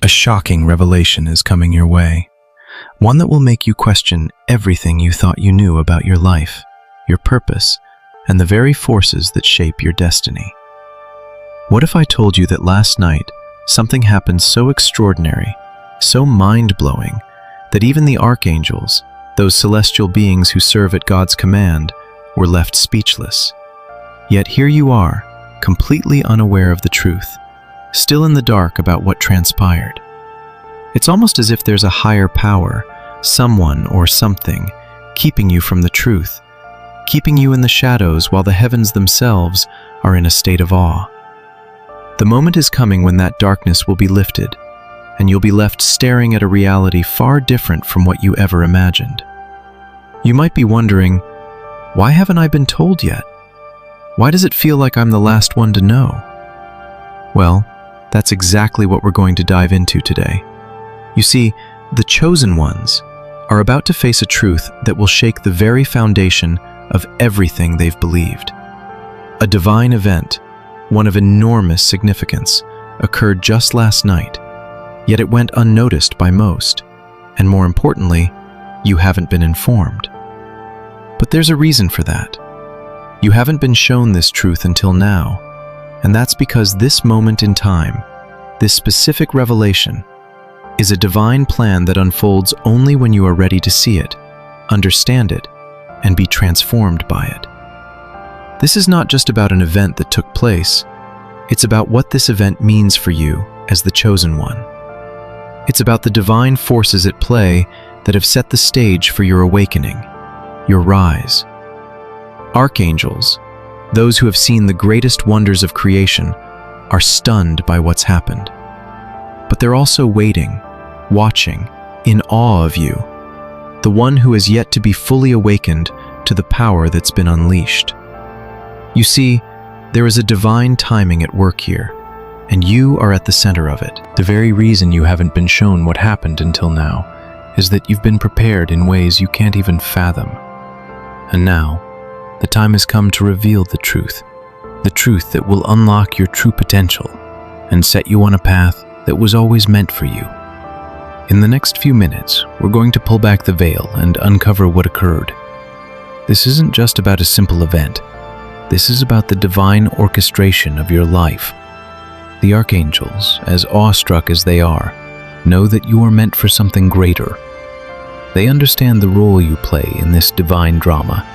A shocking revelation is coming your way, one that will make you question everything you thought you knew about your life, your purpose, and the very forces that shape your destiny. What if I told you that last night something happened so extraordinary, so mind-blowing, that even the Archangels, those celestial beings who serve at God's command, were left speechless? Yet here you are, completely unaware of the truth, still in the dark about what transpired. It's almost as if there's a higher power, someone or something, keeping you from the truth, keeping you in the shadows while the heavens themselves are in a state of awe. The moment is coming when that darkness will be lifted, and you'll be left staring at a reality far different from what you ever imagined. You might be wondering, why haven't I been told yet? Why does it feel like I'm the last one to know? Well, that's exactly what we're going to dive into today. You see, the chosen ones are about to face a truth that will shake the very foundation of everything they've believed. A divine event, one of enormous significance, occurred just last night, yet it went unnoticed by most, and more importantly, you haven't been informed. But there's a reason for that. You haven't been shown this truth until now, and that's because this moment in time, this specific revelation, is a divine plan that unfolds only when you are ready to see it, understand it, and be transformed by it. This is not just about an event that took place, it's about what this event means for you as the chosen one. It's about the divine forces at play that have set the stage for your awakening, your rise. Archangels, those who have seen the greatest wonders of creation, are stunned by what's happened. But they're also waiting, watching, in awe of you, the one who has yet to be fully awakened to the power that's been unleashed. You see, there is a divine timing at work here, and you are at the center of it. The very reason you haven't been shown what happened until now is that you've been prepared in ways you can't even fathom. And now, the time has come to reveal the truth that will unlock your true potential and set you on a path that was always meant for you. In the next few minutes, we're going to pull back the veil and uncover what occurred. This isn't just about a simple event. This is about the divine orchestration of your life. The Archangels, as awestruck as they are, know that you are meant for something greater. They understand the role you play in this divine drama,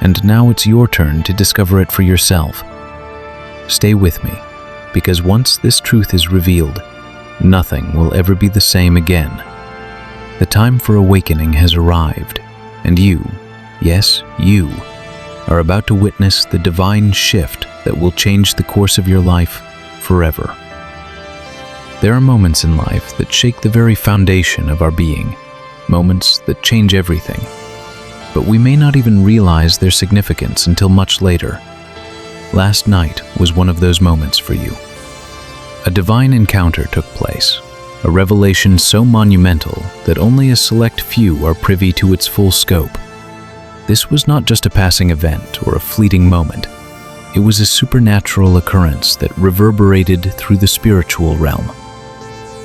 and now it's your turn to discover it for yourself. Stay with me, because once this truth is revealed, nothing will ever be the same again. The time for awakening has arrived, and you, yes, you, are about to witness the divine shift that will change the course of your life forever. There are moments in life that shake the very foundation of our being, moments that change everything. But we may not even realize their significance until much later. Last night was one of those moments for you. A divine encounter took place, a revelation so monumental that only a select few are privy to its full scope. This was not just a passing event or a fleeting moment. It was a supernatural occurrence that reverberated through the spiritual realm.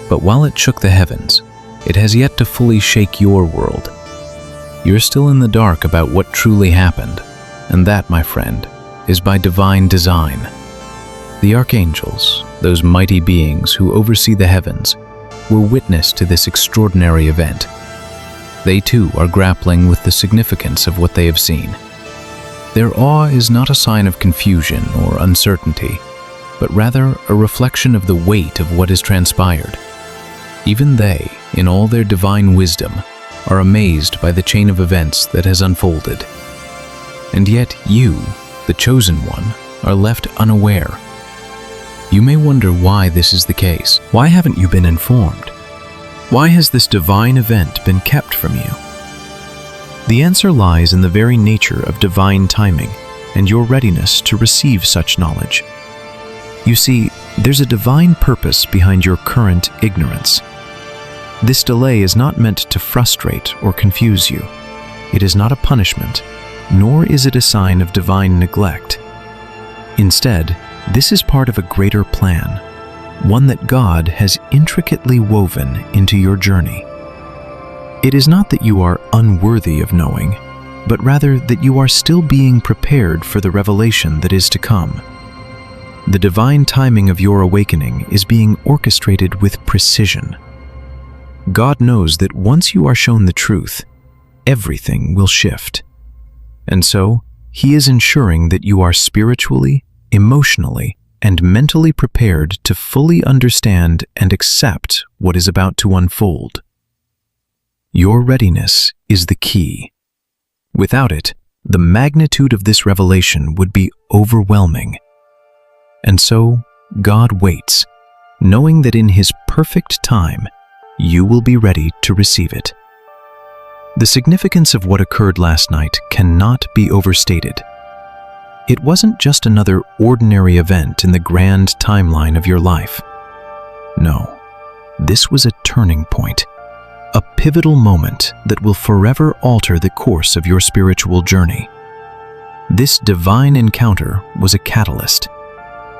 But while it shook the heavens, it has yet to fully shake your world. You're still in the dark about what truly happened, and that, my friend, is by divine design. The Archangels, those mighty beings who oversee the heavens, were witness to this extraordinary event. They too are grappling with the significance of what they have seen. Their awe is not a sign of confusion or uncertainty, but rather a reflection of the weight of what has transpired. Even they, in all their divine wisdom, are amazed by the chain of events that has unfolded. And yet you, the chosen one, are left unaware. You may wonder why this is the case. Why haven't you been informed? Why has this divine event been kept from you? The answer lies in the very nature of divine timing and your readiness to receive such knowledge. You see, there's a divine purpose behind your current ignorance. This delay is not meant to frustrate or confuse you. It is not a punishment, nor is it a sign of divine neglect. Instead, this is part of a greater plan, one that God has intricately woven into your journey. It is not that you are unworthy of knowing, but rather that you are still being prepared for the revelation that is to come. The divine timing of your awakening is being orchestrated with precision. God knows that once you are shown the truth, everything will shift. And so, He is ensuring that you are spiritually, emotionally, and mentally prepared to fully understand and accept what is about to unfold. Your readiness is the key. Without it, the magnitude of this revelation would be overwhelming. And so, God waits, knowing that in His perfect time, you will be ready to receive it. The significance of what occurred last night cannot be overstated. It wasn't just another ordinary event in the grand timeline of your life. No, this was a turning point, a pivotal moment that will forever alter the course of your spiritual journey. This divine encounter was a catalyst.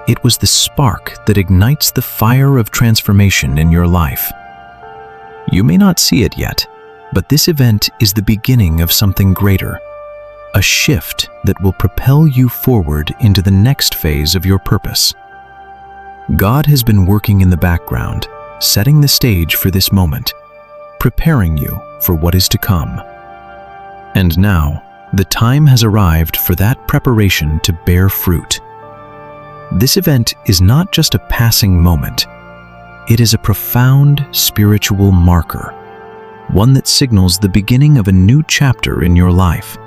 It was the spark that ignites the fire of transformation in your life. You may not see it yet, but this event is the beginning of something greater, a shift that will propel you forward into the next phase of your purpose. God has been working in the background, setting the stage for this moment, preparing you for what is to come. And now, the time has arrived for that preparation to bear fruit. This event is not just a passing moment. It is a profound spiritual marker, one that signals the beginning of a new chapter in your life.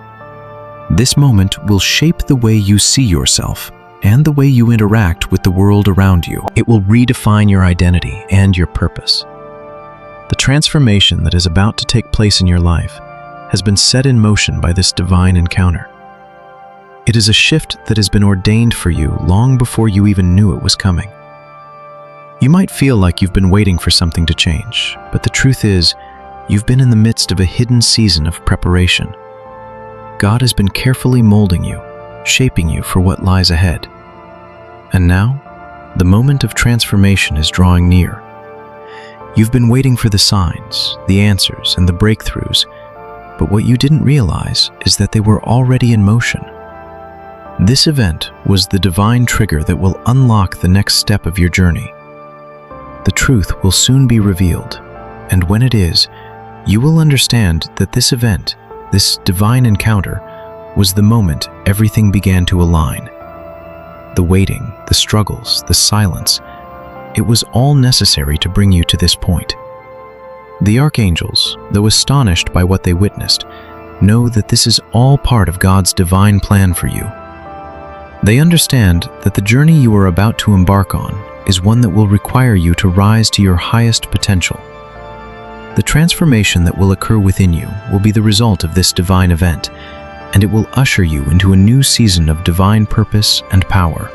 This moment will shape the way you see yourself and the way you interact with the world around you. It will redefine your identity and your purpose. The transformation that is about to take place in your life has been set in motion by this divine encounter. It is a shift that has been ordained for you long before you even knew it was coming. You might feel like you've been waiting for something to change, but the truth is, you've been in the midst of a hidden season of preparation. God has been carefully molding you, shaping you for what lies ahead. And now, the moment of transformation is drawing near. You've been waiting for the signs, the answers, and the breakthroughs, but what you didn't realize is that they were already in motion. This event was the divine trigger that will unlock the next step of your journey. The truth will soon be revealed, and when it is, you will understand that this event, this divine encounter, was the moment everything began to align. The waiting, the struggles, the silence, it was all necessary to bring you to this point. The Archangels, though astonished by what they witnessed, know that this is all part of God's divine plan for you. They understand that the journey you are about to embark on is one that will require you to rise to your highest potential. The transformation that will occur within you will be the result of this divine event, and it will usher you into a new season of divine purpose and power.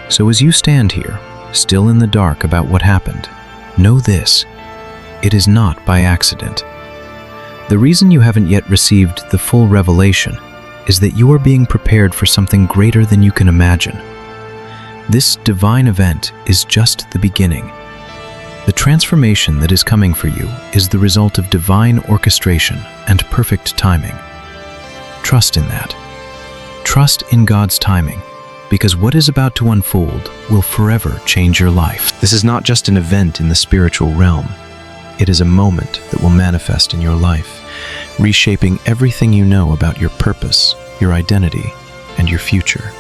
So as you stand here, still in the dark about what happened, know this: it is not by accident. The reason you haven't yet received the full revelation is that you are being prepared for something greater than you can imagine. This divine event is just the beginning. The transformation that is coming for you is the result of divine orchestration and perfect timing. Trust in that. Trust in God's timing, because what is about to unfold will forever change your life. This is not just an event in the spiritual realm. It is a moment that will manifest in your life, reshaping everything you know about your purpose, your identity, and your future.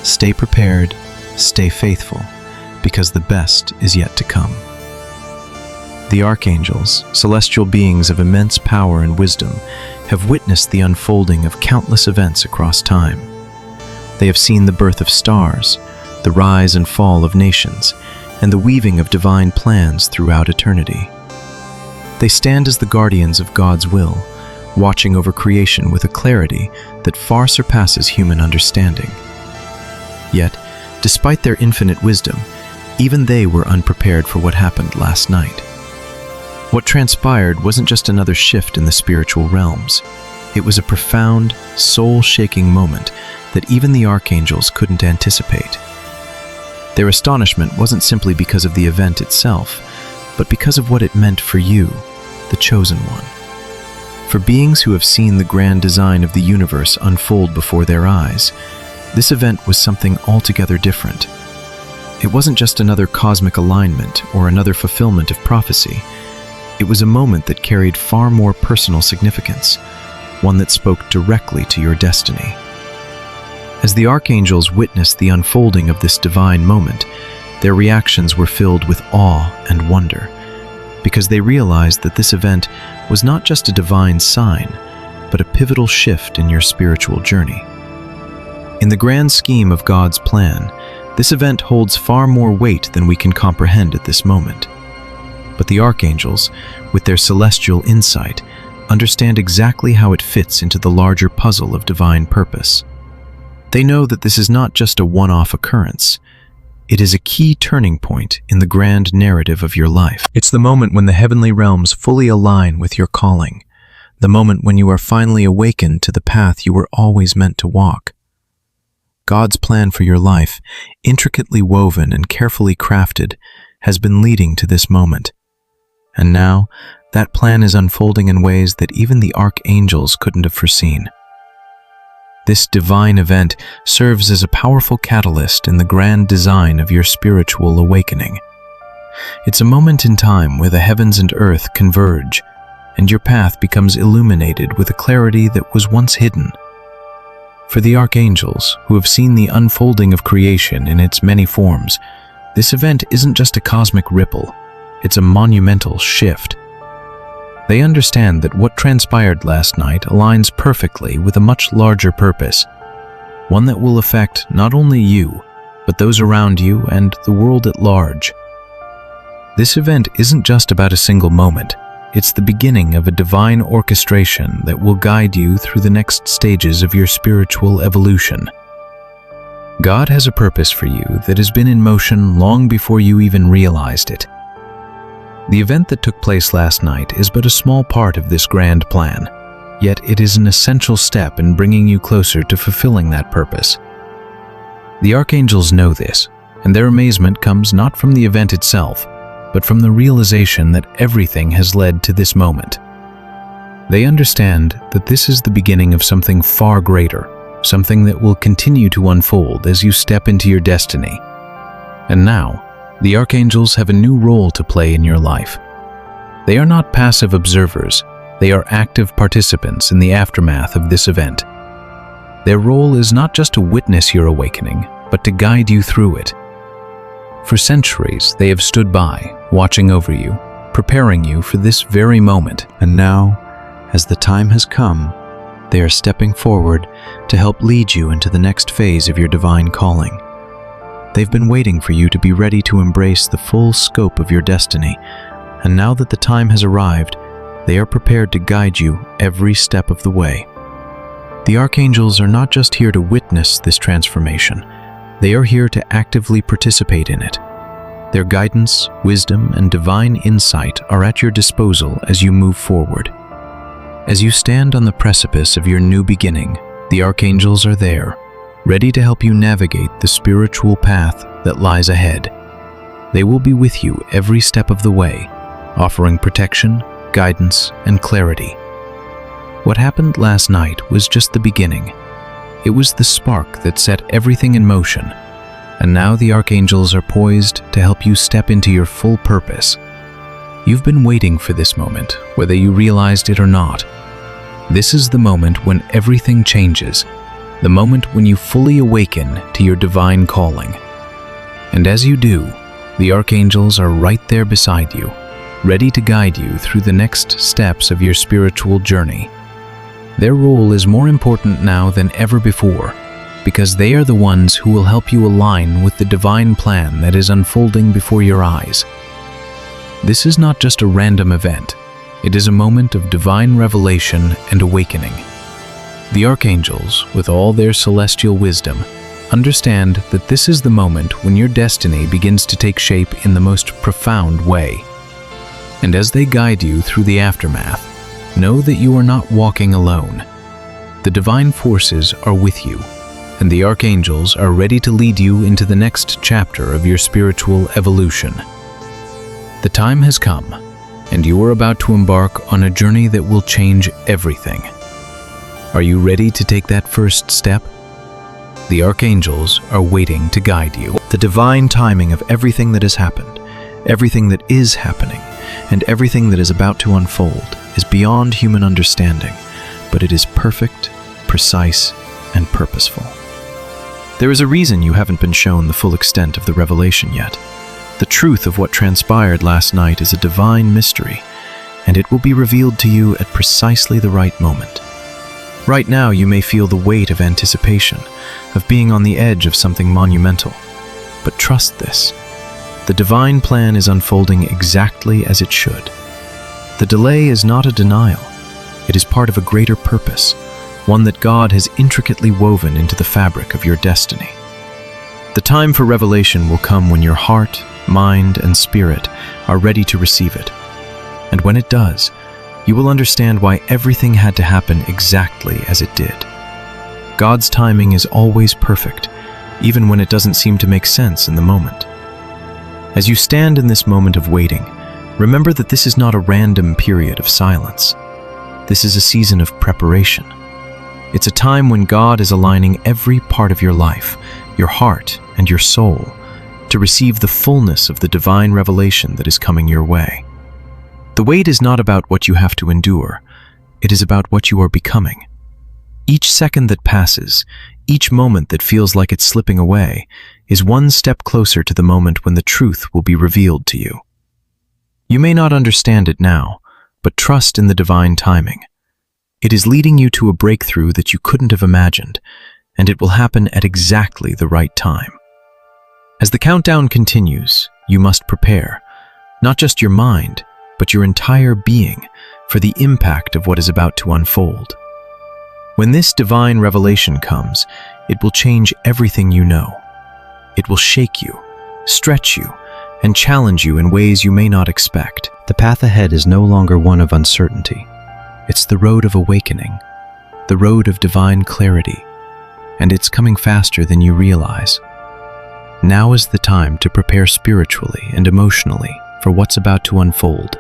Stay prepared, stay faithful, because the best is yet to come. The Archangels, celestial beings of immense power and wisdom, have witnessed the unfolding of countless events across time. They have seen the birth of stars, the rise and fall of nations, and the weaving of divine plans throughout eternity. They stand as the guardians of God's will, watching over creation with a clarity that far surpasses human understanding. Yet, despite their infinite wisdom, even they were unprepared for what happened last night. What transpired wasn't just another shift in the spiritual realms. It was a profound, soul-shaking moment that even the Archangels couldn't anticipate. Their astonishment wasn't simply because of the event itself, but because of what it meant for you, the chosen one. For beings who have seen the grand design of the universe unfold before their eyes, this event was something altogether different. It wasn't just another cosmic alignment or another fulfillment of prophecy. It was a moment that carried far more personal significance, one that spoke directly to your destiny. As the archangels witnessed the unfolding of this divine moment, their reactions were filled with awe and wonder, because they realized that this event was not just a divine sign, but a pivotal shift in your spiritual journey. In the grand scheme of God's plan, this event holds far more weight than we can comprehend at this moment. But the archangels, with their celestial insight, understand exactly how it fits into the larger puzzle of divine purpose. They know that this is not just a one-off occurrence. It is a key turning point in the grand narrative of your life. It's the moment when the heavenly realms fully align with your calling, the moment when you are finally awakened to the path you were always meant to walk. God's plan for your life, intricately woven and carefully crafted, has been leading to this moment. And now, that plan is unfolding in ways that even the archangels couldn't have foreseen. This divine event serves as a powerful catalyst in the grand design of your spiritual awakening. It's a moment in time where the heavens and earth converge, and your path becomes illuminated with a clarity that was once hidden. For the archangels, who have seen the unfolding of creation in its many forms, this event isn't just a cosmic ripple, it's a monumental shift. They understand that what transpired last night aligns perfectly with a much larger purpose, one that will affect not only you, but those around you and the world at large. This event isn't just about a single moment. It's the beginning of a divine orchestration that will guide you through the next stages of your spiritual evolution. God has a purpose for you that has been in motion long before you even realized it. The event that took place last night is but a small part of this grand plan, yet it is an essential step in bringing you closer to fulfilling that purpose. The archangels know this, and their amazement comes not from the event itself, but from the realization that everything has led to this moment. They understand that this is the beginning of something far greater, something that will continue to unfold as you step into your destiny. And now, the archangels have a new role to play in your life. They are not passive observers, they are active participants in the aftermath of this event. Their role is not just to witness your awakening, but to guide you through it. For centuries, they have stood by, watching over you, preparing you for this very moment. And now, as the time has come, they are stepping forward to help lead you into the next phase of your divine calling. They've been waiting for you to be ready to embrace the full scope of your destiny, and now that the time has arrived, they are prepared to guide you every step of the way. The archangels are not just here to witness this transformation, they are here to actively participate in it. Their guidance, wisdom, and divine insight are at your disposal as you move forward. As you stand on the precipice of your new beginning, the archangels are there, ready to help you navigate the spiritual path that lies ahead. They will be with you every step of the way, offering protection, guidance, and clarity. What happened last night was just the beginning. It was the spark that set everything in motion, and now the archangels are poised to help you step into your full purpose. You've been waiting for this moment, whether you realized it or not. This is the moment when everything changes, the moment when you fully awaken to your divine calling. And as you do, the archangels are right there beside you, ready to guide you through the next steps of your spiritual journey. Their role is more important now than ever before, because they are the ones who will help you align with the divine plan that is unfolding before your eyes. This is not just a random event. It is a moment of divine revelation and awakening. The archangels, with all their celestial wisdom, understand that this is the moment when your destiny begins to take shape in the most profound way. And as they guide you through the aftermath, know that you are not walking alone. The divine forces are with you, and the Archangels are ready to lead you into the next chapter of your spiritual evolution. The time has come, and you are about to embark on a journey that will change everything. Are you ready to take that first step? The Archangels are waiting to guide you. The divine timing of everything that has happened, everything that is happening, and everything that is about to unfold is beyond human understanding, but it is perfect, precise, and purposeful. There is a reason you haven't been shown the full extent of the revelation yet. The truth of what transpired last night is a divine mystery, and it will be revealed to you at precisely the right moment. Right now, you may feel the weight of anticipation, of being on the edge of something monumental. But trust this. The divine plan is unfolding exactly as it should. The delay is not a denial. It is part of a greater purpose, one that God has intricately woven into the fabric of your destiny. The time for revelation will come when your heart, mind, and spirit are ready to receive it. And when it does, you will understand why everything had to happen exactly as it did. God's timing is always perfect, even when it doesn't seem to make sense in the moment. As you stand in this moment of waiting, remember that this is not a random period of silence. This is a season of preparation. It's a time when God is aligning every part of your life, your heart, and your soul to receive the fullness of the divine revelation that is coming your way. The wait is not about what you have to endure. It is about what you are becoming. Each second that passes, each moment that feels like it's slipping away, is one step closer to the moment when the truth will be revealed to you. You may not understand it now, but trust in the divine timing. It is leading you to a breakthrough that you couldn't have imagined, and it will happen at exactly the right time. As the countdown continues, you must prepare, not just your mind, but your entire being, for the impact of what is about to unfold. When this divine revelation comes, it will change everything you know. It will shake you, stretch you, and challenge you in ways you may not expect. The path ahead is no longer one of uncertainty. It's the road of awakening, the road of divine clarity, and it's coming faster than you realize. Now is the time to prepare spiritually and emotionally for what's about to unfold.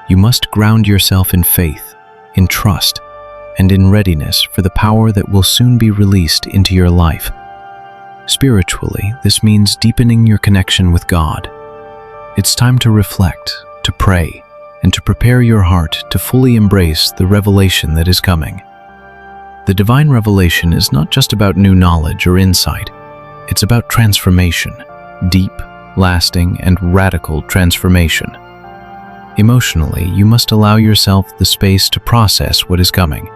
You must ground yourself in faith, in trust, and in readiness for the power that will soon be released into your life. Spiritually, this means deepening your connection with God. It's time to reflect, to pray, and to prepare your heart to fully embrace the revelation that is coming. The divine revelation is not just about new knowledge or insight. It's about transformation, deep, lasting, and radical transformation. Emotionally, you must allow yourself the space to process what is coming.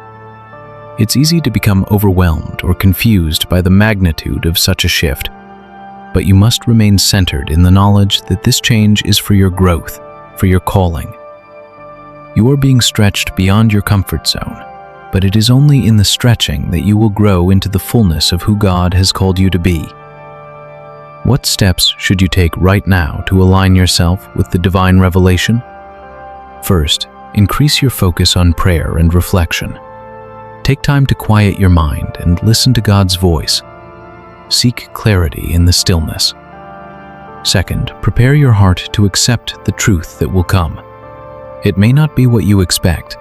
It's easy to become overwhelmed or confused by the magnitude of such a shift, but you must remain centered in the knowledge that this change is for your growth, for your calling. You are being stretched beyond your comfort zone, but it is only in the stretching that you will grow into the fullness of who God has called you to be. What steps should you take right now to align yourself with the divine revelation? First, increase your focus on prayer and reflection. Take time to quiet your mind and listen to God's voice. Seek clarity in the stillness. Second, prepare your heart to accept the truth that will come. It may not be what you expect,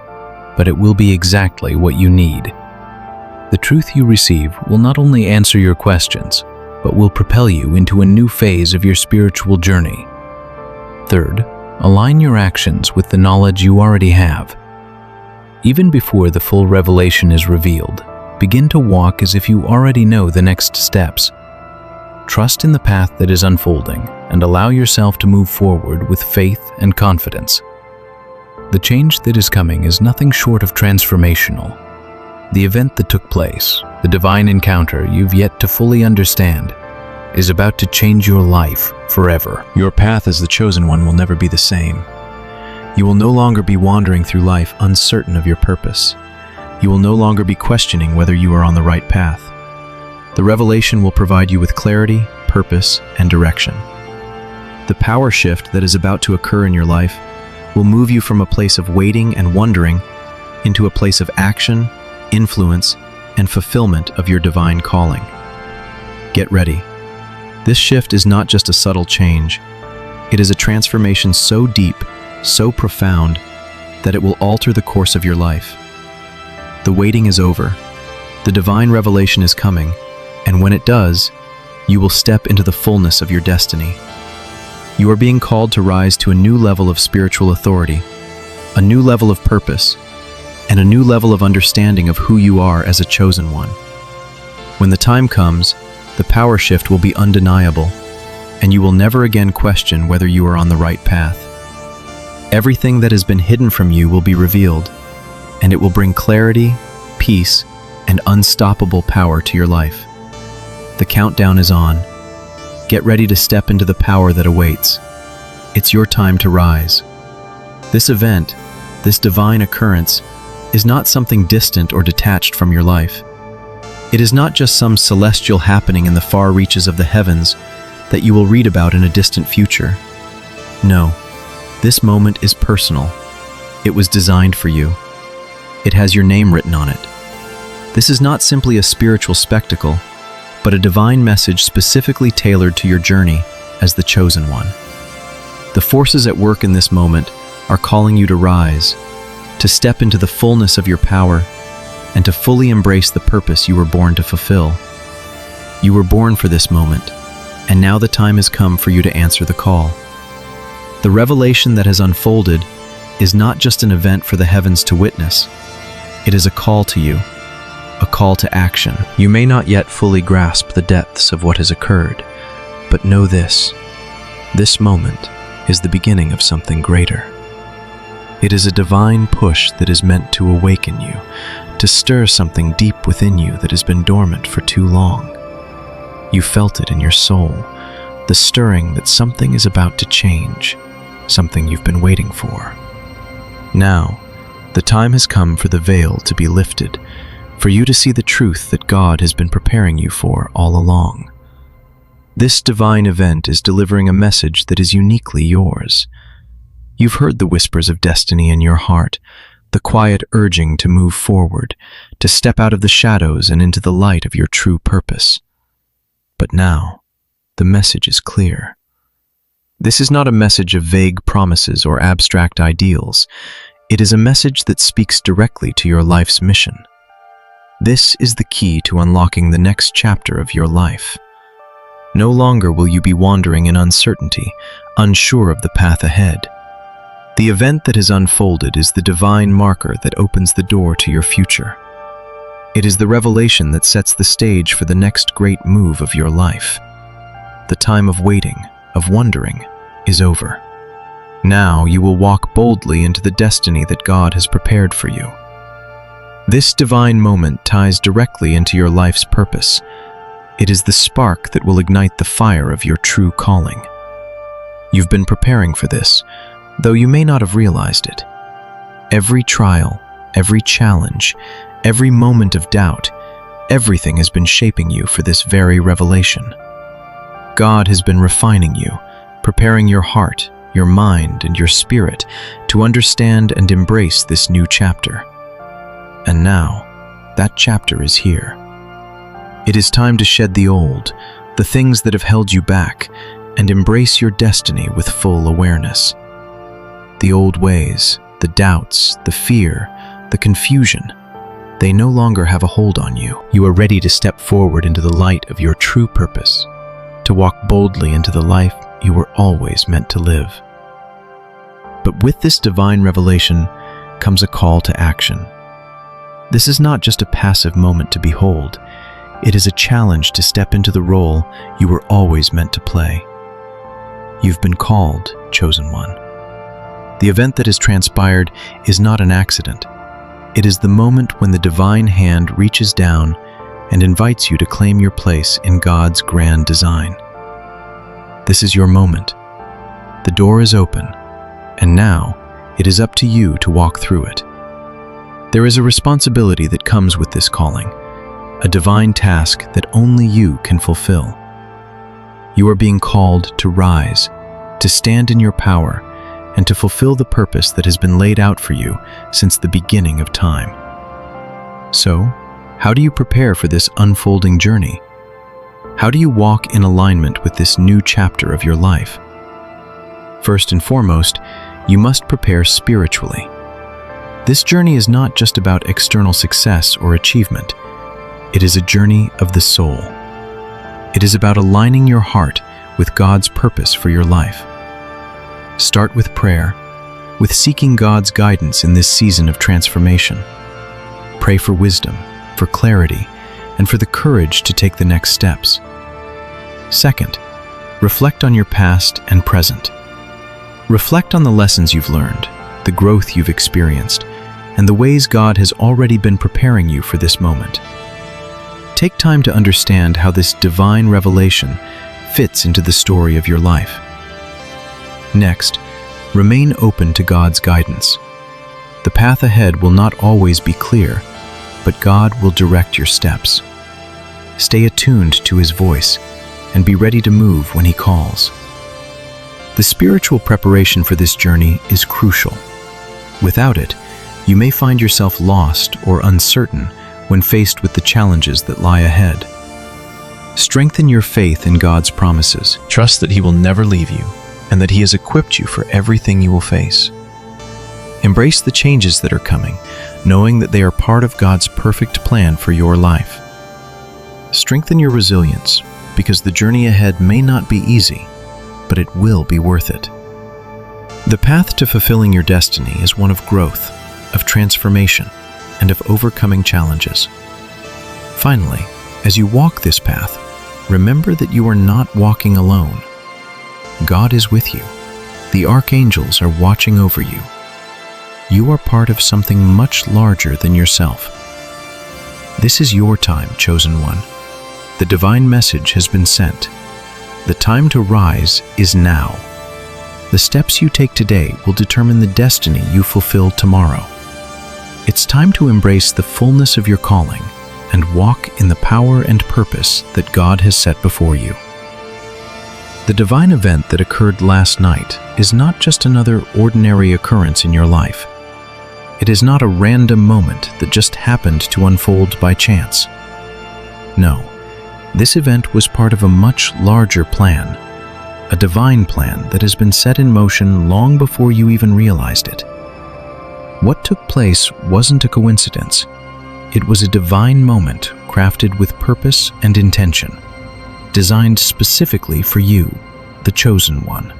but it will be exactly what you need. The truth you receive will not only answer your questions, but will propel you into a new phase of your spiritual journey. Third, align your actions with the knowledge you already have. Even before the full revelation is revealed, begin to walk as if you already know the next steps. Trust in the path that is unfolding and allow yourself to move forward with faith and confidence. The change that is coming is nothing short of transformational. The event that took place, the divine encounter you've yet to fully understand, is about to change your life forever. Your path as the chosen one will never be the same. You will no longer be wandering through life uncertain of your purpose. You will no longer be questioning whether you are on the right path. The revelation will provide you with clarity, purpose, and direction. The power shift that is about to occur in your life will move you from a place of waiting and wondering into a place of action, influence, and fulfillment of your divine calling. Get ready. This shift is not just a subtle change. It is a transformation so deep, so profound, that it will alter the course of your life. The waiting is over. The divine revelation is coming, and when it does, you will step into the fullness of your destiny. You are being called to rise to a new level of spiritual authority, a new level of purpose, and a new level of understanding of who you are as a chosen one. When the time comes, the power shift will be undeniable, and you will never again question whether you are on the right path. Everything that has been hidden from you will be revealed, and it will bring clarity, peace, and unstoppable power to your life. The countdown is on. Get ready to step into the power that awaits. It's your time to rise. This event, this divine occurrence, is not something distant or detached from your life. It is not just some celestial happening in the far reaches of the heavens that you will read about in a distant future. No, this moment is personal. It was designed for you. It has your name written on it. This is not simply a spiritual spectacle, but a divine message specifically tailored to your journey as the chosen one. The forces at work in this moment are calling you to rise, to step into the fullness of your power, and to fully embrace the purpose you were born to fulfill. You were born for this moment, and now the time has come for you to answer the call. The revelation that has unfolded is not just an event for the heavens to witness. It is a call to you, a call to action. You may not yet fully grasp the depths of what has occurred, but know this moment is the beginning of something greater. It is a divine push that is meant to awaken you, to stir something deep within you that has been dormant for too long. You felt it in your soul, the stirring that something is about to change, something you've been waiting for. Now, the time has come for the veil to be lifted, for you to see the truth that God has been preparing you for all along. This divine event is delivering a message that is uniquely yours. You've heard the whispers of destiny in your heart, the quiet urging to move forward, to step out of the shadows and into the light of your true purpose. But now, the message is clear. This is not a message of vague promises or abstract ideals. It is a message that speaks directly to your life's mission. This is the key to unlocking the next chapter of your life. No longer will you be wandering in uncertainty, unsure of the path ahead. The event that has unfolded is the divine marker that opens the door to your future. It is the revelation that sets the stage for the next great move of your life. The time of waiting, of wondering, is over. Now you will walk boldly into the destiny that God has prepared for you. This divine moment ties directly into your life's purpose. It is the spark that will ignite the fire of your true calling. You've been preparing for this, though you may not have realized it. Every trial, every challenge, every moment of doubt, everything has been shaping you for this very revelation. God has been refining you, preparing your heart, your mind, and your spirit to understand and embrace this new chapter. And now, that chapter is here. It is time to shed the old, the things that have held you back, and embrace your destiny with full awareness. The old ways, the doubts, the fear, the confusion, they no longer have a hold on you. You are ready to step forward into the light of your true purpose, to walk boldly into the life you were always meant to live. But with this divine revelation comes a call to action. This is not just a passive moment to behold. It is a challenge to step into the role you were always meant to play. You've been called, chosen one. The event that has transpired is not an accident. It is the moment when the divine hand reaches down and invites you to claim your place in God's grand design. This is your moment. The door is open, and now it is up to you to walk through it. There is a responsibility that comes with this calling, a divine task that only you can fulfill. You are being called to rise, to stand in your power, and to fulfill the purpose that has been laid out for you since the beginning of time. So, How do you prepare for this unfolding journey? How do you walk in alignment with this new chapter of your life? First and foremost, you must prepare spiritually. This journey is not just about external success or achievement. It is a journey of the soul. It is about aligning your heart with God's purpose for your life. Start with prayer, with seeking God's guidance in this season of transformation. Pray for wisdom, for clarity, and for the courage to take the next steps. Second, reflect on your past and present. Reflect on the lessons you've learned, the growth you've experienced, and the ways God has already been preparing you for this moment. Take time to understand how this divine revelation fits into the story of your life. Next, remain open to God's guidance. The path ahead will not always be clear, but God will direct your steps. Stay attuned to His voice and be ready to move when He calls. The spiritual preparation for this journey is crucial. Without it, you may find yourself lost or uncertain when faced with the challenges that lie ahead. Strengthen your faith in God's promises. Trust that He will never leave you and that He has equipped you for everything you will face. Embrace the changes that are coming, knowing that they are part of God's perfect plan for your life. Strengthen your resilience, because the journey ahead may not be easy, but it will be worth it. The path to fulfilling your destiny is one of growth, of transformation, and of overcoming challenges. Finally, as you walk this path, remember that you are not walking alone. God is with you. The Archangels are watching over you. You are part of something much larger than yourself. This is your time, chosen one. The divine message has been sent. The time to rise is now. The steps you take today will determine the destiny you fulfill tomorrow. It's time to embrace the fullness of your calling and walk in the power and purpose that God has set before you. The divine event that occurred last night is not just another ordinary occurrence in your life. It is not a random moment that just happened to unfold by chance. No, this event was part of a much larger plan, a divine plan that has been set in motion long before you even realized it. What took place wasn't a coincidence. It was a divine moment crafted with purpose and intention, designed specifically for you, the chosen one.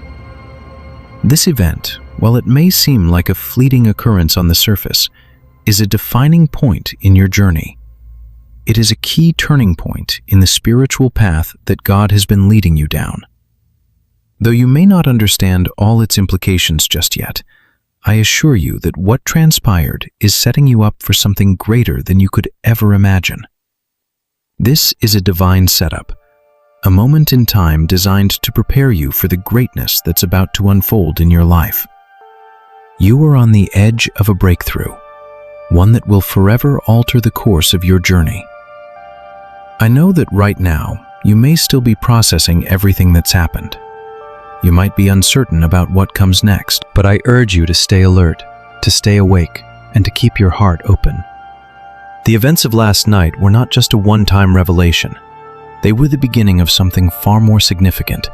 This event, while it may seem like a fleeting occurrence on the surface, is a defining point in your journey. It is a key turning point in the spiritual path that God has been leading you down. Though you may not understand all its implications just yet, I assure you that what transpired is setting you up for something greater than you could ever imagine. This is a divine setup, a moment in time designed to prepare you for the greatness that's about to unfold in your life. You are on the edge of a breakthrough, one that will forever alter the course of your journey. I know that right now, you may still be processing everything that's happened. You might be uncertain about what comes next, but I urge you to stay alert, to stay awake, and to keep your heart open. The events of last night were not just a one-time revelation. They were the beginning of something far more significant.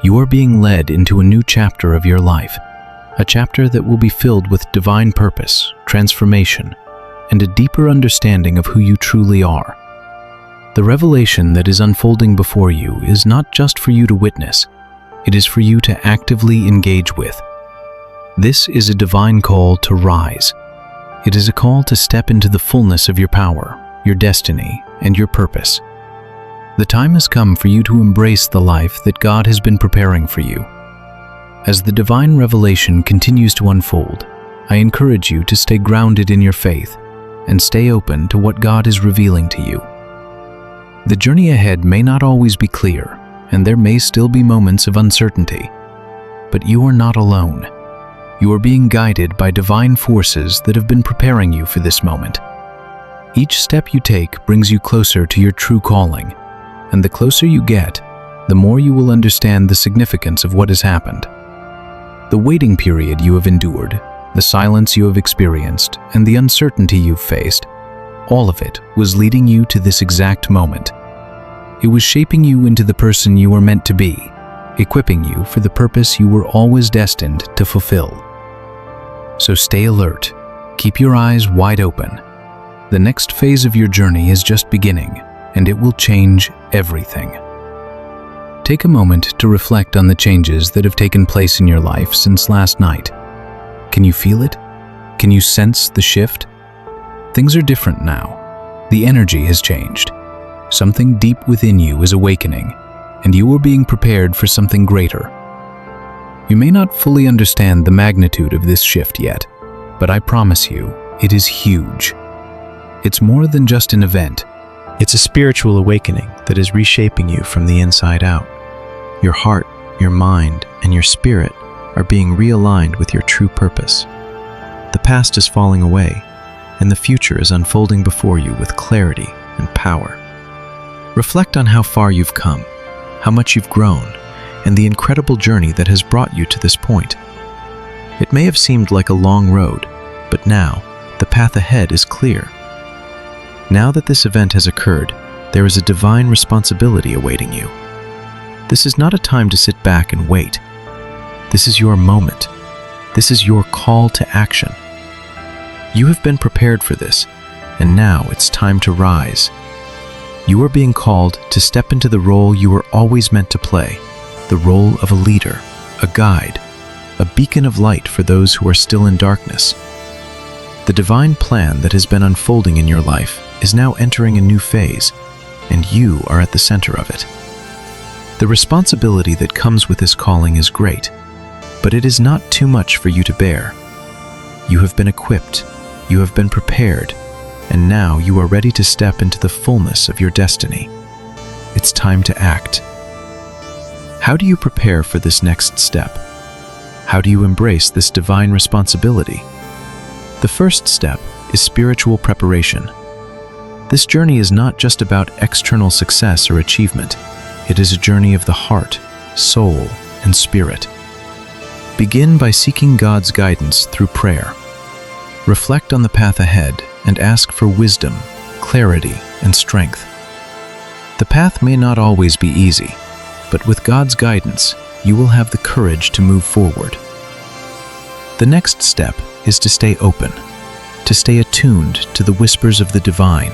You are being led into a new chapter of your life, a chapter that will be filled with divine purpose, transformation, and a deeper understanding of who you truly are. The revelation that is unfolding before you is not just for you to witness, it is for you to actively engage with. This is a divine call to rise. It is a call to step into the fullness of your power, your destiny, and your purpose. The time has come for you to embrace the life that God has been preparing for you. As the divine revelation continues to unfold, I encourage you to stay grounded in your faith and stay open to what God is revealing to you. The journey ahead may not always be clear, and there may still be moments of uncertainty, but you are not alone. You are being guided by divine forces that have been preparing you for this moment. Each step you take brings you closer to your true calling, and the closer you get, the more you will understand the significance of what has happened. The waiting period you have endured, the silence you have experienced, and the uncertainty you've faced, All of it was leading you to this exact moment. It was shaping you into the person you were meant to be, equipping you for the purpose you were always destined to fulfill. So stay alert, keep your eyes wide open. The next phase of your journey is just beginning, and it will change everything. Take a moment to reflect on the changes that have taken place in your life since last night. Can you feel it? Can you sense the shift? Things are different now. The energy has changed. Something deep within you is awakening, and you are being prepared for something greater. You may not fully understand the magnitude of this shift yet, but I promise you, it is huge. It's more than just an event. It's a spiritual awakening that is reshaping you from the inside out. Your heart, your mind, and your spirit are being realigned with your true purpose. The past is falling away, and the future is unfolding before you with clarity and power. Reflect on how far you've come, how much you've grown, and the incredible journey that has brought you to this point. It may have seemed like a long road, but now, the path ahead is clear. Now that this event has occurred, there is a divine responsibility awaiting you. This is not a time to sit back and wait. This is your moment. This is your call to action. You have been prepared for this, and now it's time to rise. You are being called to step into the role you were always meant to play, the role of a leader, a guide, a beacon of light for those who are still in darkness. The divine plan that has been unfolding in your life is now entering a new phase, and you are at the center of it. The responsibility that comes with this calling is great, but it is not too much for you to bear. You have been equipped, you have been prepared, and now you are ready to step into the fullness of your destiny. It's time to act. How do you prepare for this next step? How do you embrace this divine responsibility? The first step is spiritual preparation. This journey is not just about external success or achievement. It is a journey of the heart, soul, and spirit. Begin by seeking God's guidance through prayer. Reflect on the path ahead and ask for wisdom, clarity, and strength. The path may not always be easy, but with God's guidance, you will have the courage to move forward. The next step is to stay open, to stay attuned to the whispers of the divine.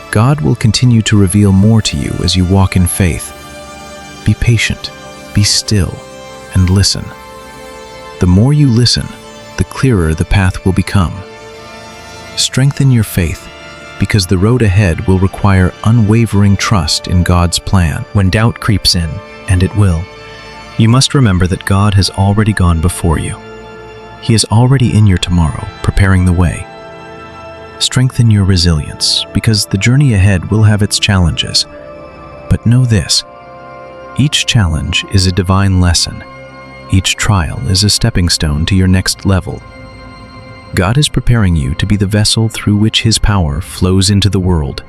God will continue to reveal more to you as you walk in faith. Be patient, be still, and listen. The more you listen, the clearer the path will become. Strengthen your faith, because the road ahead will require unwavering trust in God's plan. When doubt creeps in, and it will, you must remember that God has already gone before you. He is already in your tomorrow, preparing the way. Strengthen your resilience, because the journey ahead will have its challenges. But know this: each challenge is a divine lesson. Each trial is a stepping stone to your next level. God is preparing you to be the vessel through which His power flows into the world.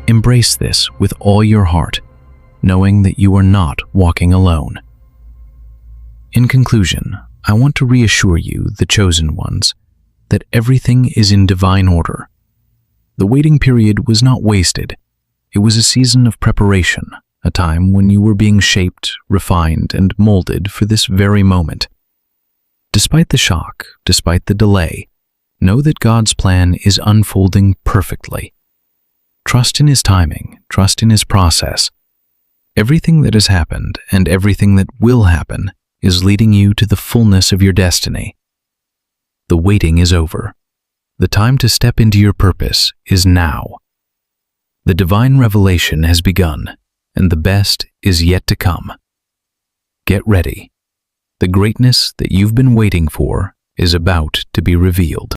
Embrace this with all your heart, knowing that you are not walking alone. In conclusion, I want to reassure you, the chosen ones, that everything is in divine order. The waiting period was not wasted. It was a season of preparation, a time when you were being shaped, refined, and molded for this very moment. Despite the shock, despite the delay, know that God's plan is unfolding perfectly. Trust in His timing, trust in His process. Everything that has happened and everything that will happen is leading you to the fullness of your destiny. The waiting is over. The time to step into your purpose is now. The divine revelation has begun, and the best is yet to come. Get ready. The greatness that you've been waiting for is about to be revealed.